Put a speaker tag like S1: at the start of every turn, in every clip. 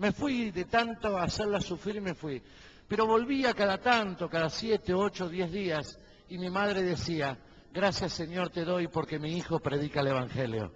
S1: Me fui de tanto hacerla sufrir, me fui. Pero volvía cada tanto, cada 7, 8, 10 días, y mi madre decía, gracias Señor te doy porque mi hijo predica el Evangelio.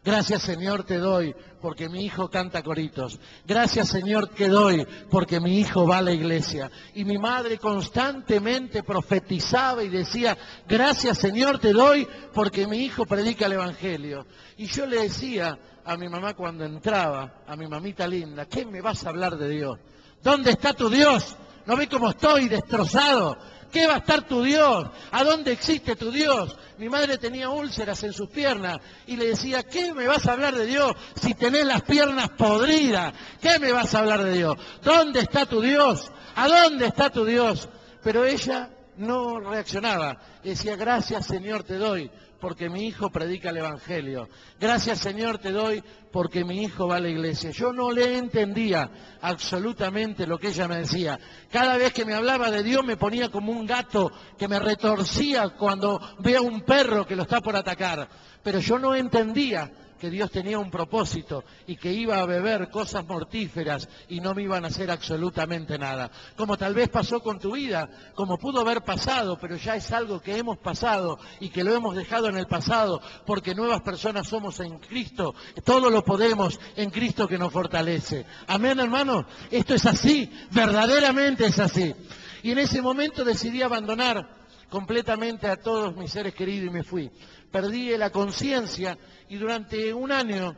S1: Gracias Señor te doy porque mi hijo canta coritos. Gracias Señor te doy porque mi hijo va a la iglesia. Y mi madre constantemente profetizaba y decía, gracias Señor te doy porque mi hijo predica el Evangelio. Y yo le decía a mi mamá cuando entraba, a mi mamita linda, ¿qué me vas a hablar de Dios? ¿Dónde está tu Dios? ¿No ve cómo estoy destrozado? ¿Qué va a estar tu Dios? ¿A dónde existe tu Dios? Mi madre tenía úlceras en sus piernas y le decía, ¿qué me vas a hablar de Dios si tenés las piernas podridas? ¿Qué me vas a hablar de Dios? ¿Dónde está tu Dios? ¿A dónde está tu Dios? Pero ella no reaccionaba. Decía, gracias Señor te doy porque mi hijo predica el Evangelio. Gracias Señor te doy porque mi hijo va a la iglesia. Yo no le entendía absolutamente lo que ella me decía. Cada vez que me hablaba de Dios me ponía como un gato que me retorcía cuando ve a un perro que lo está por atacar. Pero yo no entendía que Dios tenía un propósito y que iba a beber cosas mortíferas y no me iban a hacer absolutamente nada. Como tal vez pasó con tu vida, como pudo haber pasado, pero ya es algo que hemos pasado y que lo hemos dejado en el pasado porque nuevas personas somos en Cristo. Todo lo podemos en Cristo que nos fortalece. Amén, hermano. Esto es así, verdaderamente es así. Y en ese momento decidí abandonar completamente a todos mis seres queridos y me fui. Perdí la conciencia y durante un año,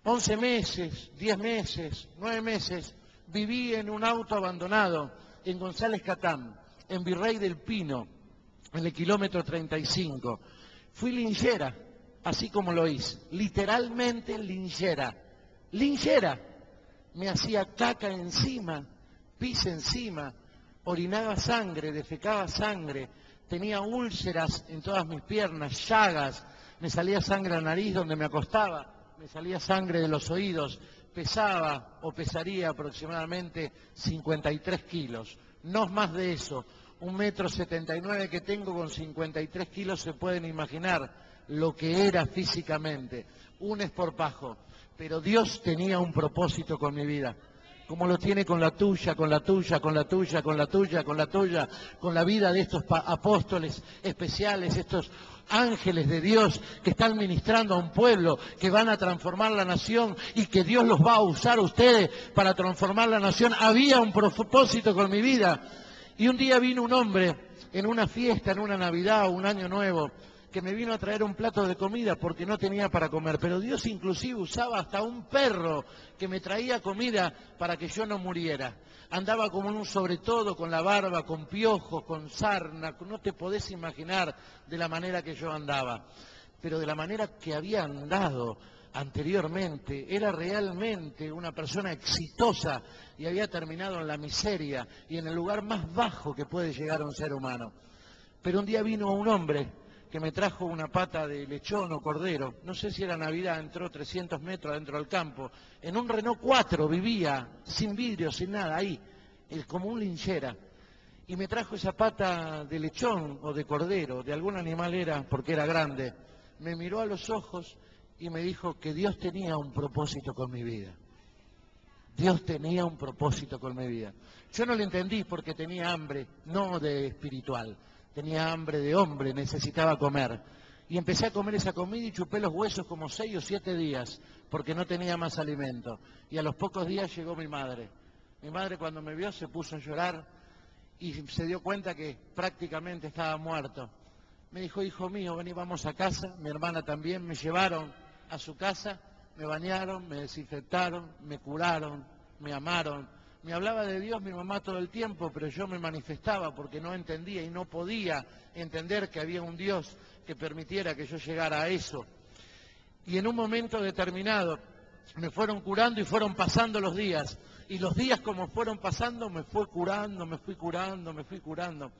S1: 11 meses, 10 meses, 9 meses, viví en un auto abandonado en González Catán, en Virrey del Pino, en el kilómetro 35. Fui linchera, así como lo hice, literalmente linchera. Linchera. Me hacía caca encima, pis encima, orinaba sangre, defecaba sangre, tenía úlceras en todas mis piernas, llagas, me salía sangre a la nariz donde me acostaba, me salía sangre de los oídos, pesaba o pesaría aproximadamente 53 kilos, no más de eso. 1,79 m que tengo con 53 kilos, se pueden imaginar lo que era físicamente, un esparpajo. Pero Dios tenía un propósito con mi vida, como lo tiene con la tuya, con la tuya, con la tuya, con la tuya, con la tuya, con la vida de estos apóstoles especiales, estos ángeles de Dios que están ministrando a un pueblo, que van a transformar la nación y que Dios los va a usar a ustedes para transformar la nación. Había un propósito con mi vida. Y un día vino un hombre en una fiesta, en una Navidad o un Año Nuevo, que me vino a traer un plato de comida porque no tenía para comer. Pero Dios inclusive usaba hasta un perro que me traía comida para que yo no muriera. Andaba como en un sobretodo, con la barba, con piojos, con sarna. No te podés imaginar de la manera que yo andaba. Pero de la manera que había andado anteriormente, era realmente una persona exitosa y había terminado en la miseria y en el lugar más bajo que puede llegar a un ser humano. Pero un día vino un hombre que me trajo una pata de lechón o cordero, no sé si era Navidad, entró 300 metros adentro del campo, en un Renault 4 vivía, sin vidrio, sin nada, ahí, como un linchera, y me trajo esa pata de lechón o de cordero, de algún animal era, porque era grande, me miró a los ojos y me dijo que Dios tenía un propósito con mi vida. Dios tenía un propósito con mi vida. Yo no lo entendí porque tenía hambre, no de espiritual. Tenía hambre de hombre, necesitaba comer. Y empecé a comer esa comida y chupé los huesos como 6 o 7 días, porque no tenía más alimento. Y a los pocos días llegó mi madre. Mi madre cuando me vio se puso a llorar y se dio cuenta que prácticamente estaba muerto. Me dijo, hijo mío, vení, vamos a casa. Mi hermana también, me llevaron a su casa, me bañaron, me desinfectaron, me curaron, me amaron. Me hablaba de Dios mi mamá todo el tiempo, pero yo me manifestaba porque no entendía y no podía entender que había un Dios que permitiera que yo llegara a eso. Y en un momento determinado me fueron curando y fueron pasando los días. Y los días como fueron pasando me fue curando, me fui curando, me fui curando.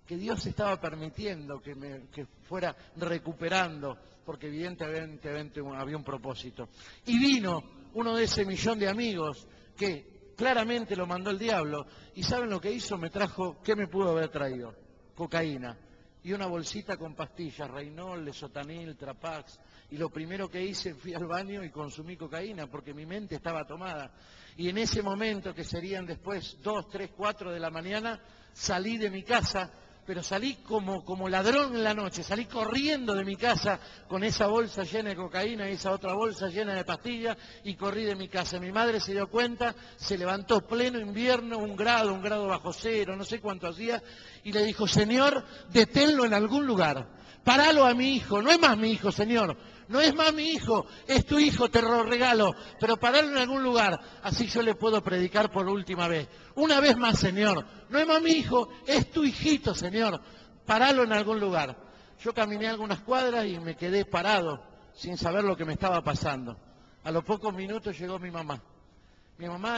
S1: Que Dios estaba permitiendo que fuera recuperando, porque evidentemente había un propósito. Y vino uno de ese millón de amigos que claramente lo mandó el diablo, y ¿saben lo que hizo? Me trajo, ¿qué me pudo haber traído? Cocaína. y una bolsita con pastillas, Reynol, Lesotanil, Trapax, y lo primero que hice, fui al baño y consumí cocaína, porque mi mente estaba tomada. Y en ese momento, que serían después 2, 3, 4 de la mañana, salí de mi casa, pero salí como ladrón en la noche, salí corriendo de mi casa con esa bolsa llena de cocaína y esa otra bolsa llena de pastillas, y corrí de mi casa. Mi madre se dio cuenta, se levantó pleno invierno, 1 grado bajo cero, no sé cuánto hacía, y le dijo: Señor, deténlo en algún lugar, paralo a mi hijo, no es más mi hijo, Señor, no es más mi hijo, es tu hijo, te lo regalo, pero paralo en algún lugar, así yo le puedo predicar por última vez. Una vez más, Señor, no es más mi hijo, es tu hijito, Señor, paralo en algún lugar. Yo caminé algunas cuadras y me quedé parado, sin saber lo que me estaba pasando. A los pocos minutos llegó mi mamá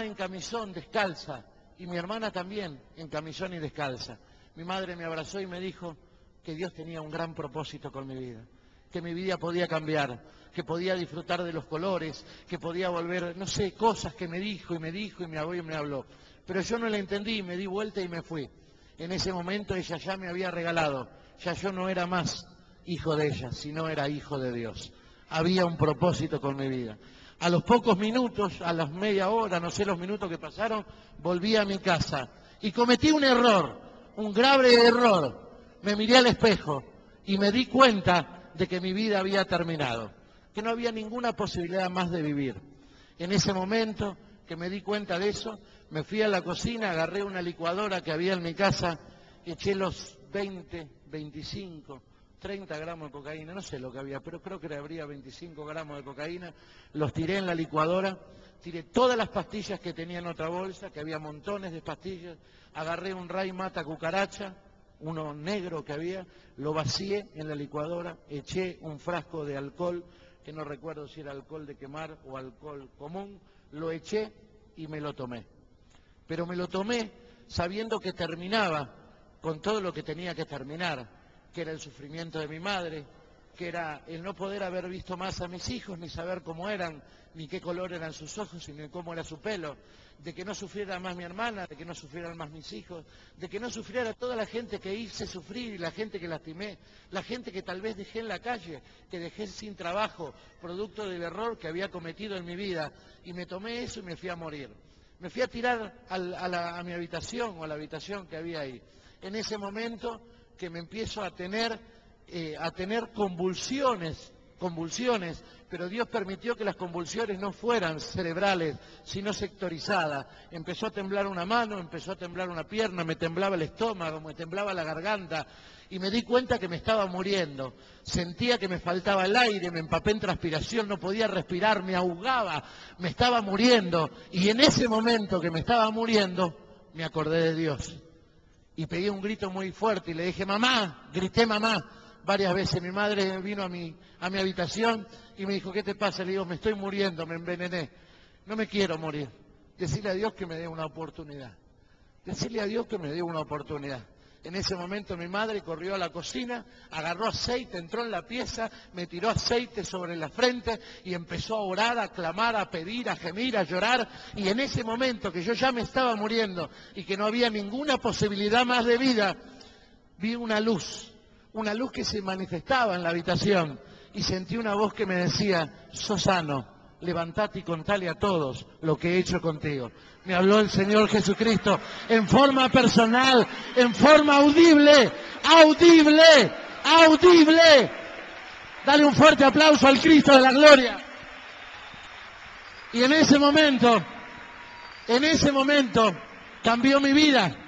S1: en camisón, descalza, y mi hermana también en camisón y descalza. Mi madre me abrazó y me dijo que Dios tenía un gran propósito con mi vida, que mi vida podía cambiar, que podía disfrutar de los colores, que podía volver, no sé, cosas que me dijo y me habló. Pero yo no la entendí, me di vuelta y me fui. En ese momento ella ya me había regalado, ya yo no era más hijo de ella, sino era hijo de Dios. Había un propósito con mi vida. A los pocos minutos, a las media hora, no sé los minutos que pasaron, volví a mi casa y cometí un error, un grave error. Me miré al espejo y me di cuenta de que mi vida había terminado, que no había ninguna posibilidad más de vivir. En ese momento que me di cuenta de eso, me fui a la cocina, agarré una licuadora que había en mi casa, eché los 20, 25, 30 gramos de cocaína, no sé lo que había, pero creo que habría 25 gramos de cocaína, los tiré en la licuadora, tiré todas las pastillas que tenía en otra bolsa, que había montones de pastillas, agarré un Ray mata cucaracha, uno negro que había, lo vacié en la licuadora, eché un frasco de alcohol, que no recuerdo si era alcohol de quemar o alcohol común, lo eché y me lo tomé. Pero me lo tomé sabiendo que terminaba con todo lo que tenía que terminar, que era el sufrimiento de mi madre, que era el no poder haber visto más a mis hijos, ni saber cómo eran, ni qué color eran sus ojos, ni cómo era su pelo, de que no sufriera más mi hermana, de que no sufrieran más mis hijos, de que no sufriera toda la gente que hice sufrir y la gente que lastimé, la gente que tal vez dejé en la calle, que dejé sin trabajo, producto del error que había cometido en mi vida, y me tomé eso y me fui a morir. Me fui a tirar a mi habitación, o a la habitación que había ahí. En ese momento que me empiezo a tener convulsiones, pero Dios permitió que las convulsiones no fueran cerebrales, sino sectorizadas. Empezó a temblar una mano, empezó a temblar una pierna, me temblaba el estómago, me temblaba la garganta, y me di cuenta que me estaba muriendo. Sentía que me faltaba el aire, me empapé en transpiración, no podía respirar, me ahogaba, me estaba muriendo. Y en ese momento que me estaba muriendo, me acordé de Dios. Y pegué un grito muy fuerte y le dije: mamá, grité mamá varias veces. Mi madre vino a mi habitación y me dijo: ¿qué te pasa? Le digo: me estoy muriendo, me envenené. No me quiero morir. Decirle a Dios que me dé una oportunidad. Decirle a Dios que me dé una oportunidad. En ese momento mi madre corrió a la cocina, agarró aceite, entró en la pieza, me tiró aceite sobre la frente y empezó a orar, a clamar, a pedir, a gemir, a llorar. Y en ese momento que yo ya me estaba muriendo y que no había ninguna posibilidad más de vida, vi una luz que se manifestaba en la habitación, y sentí una voz que me decía: sos sano, levantate y contale a todos lo que he hecho contigo. Me habló el Señor Jesucristo en forma personal, en forma audible. Dale un fuerte aplauso al Cristo de la gloria. Y en ese momento cambió mi vida.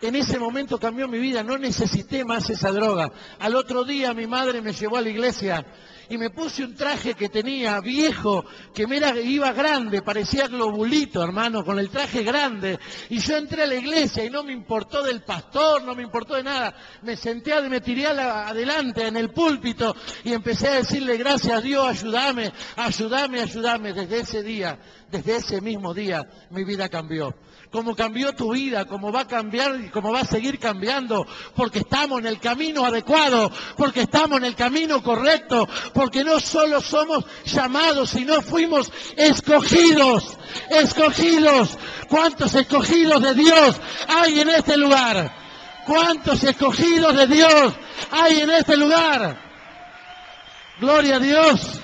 S1: En ese momento cambió mi vida, no necesité más esa droga. Al otro día mi madre me llevó a la iglesia y me puse un traje que tenía viejo, que iba grande, parecía globulito, hermano, con el traje grande. Y yo entré a la iglesia y no me importó del pastor, no me importó de nada. Me senté, me tiré adelante en el púlpito y empecé a decirle: gracias Dios, ayúdame. Desde ese día, desde ese mismo día, mi vida cambió. Como cambió tu vida, como va a cambiar y como va a seguir cambiando, porque estamos en el camino adecuado, porque estamos en el camino correcto, porque no solo somos llamados, sino fuimos escogidos. ¿Cuántos escogidos de Dios hay en este lugar? ¿Cuántos escogidos de Dios hay en este lugar? Gloria a Dios.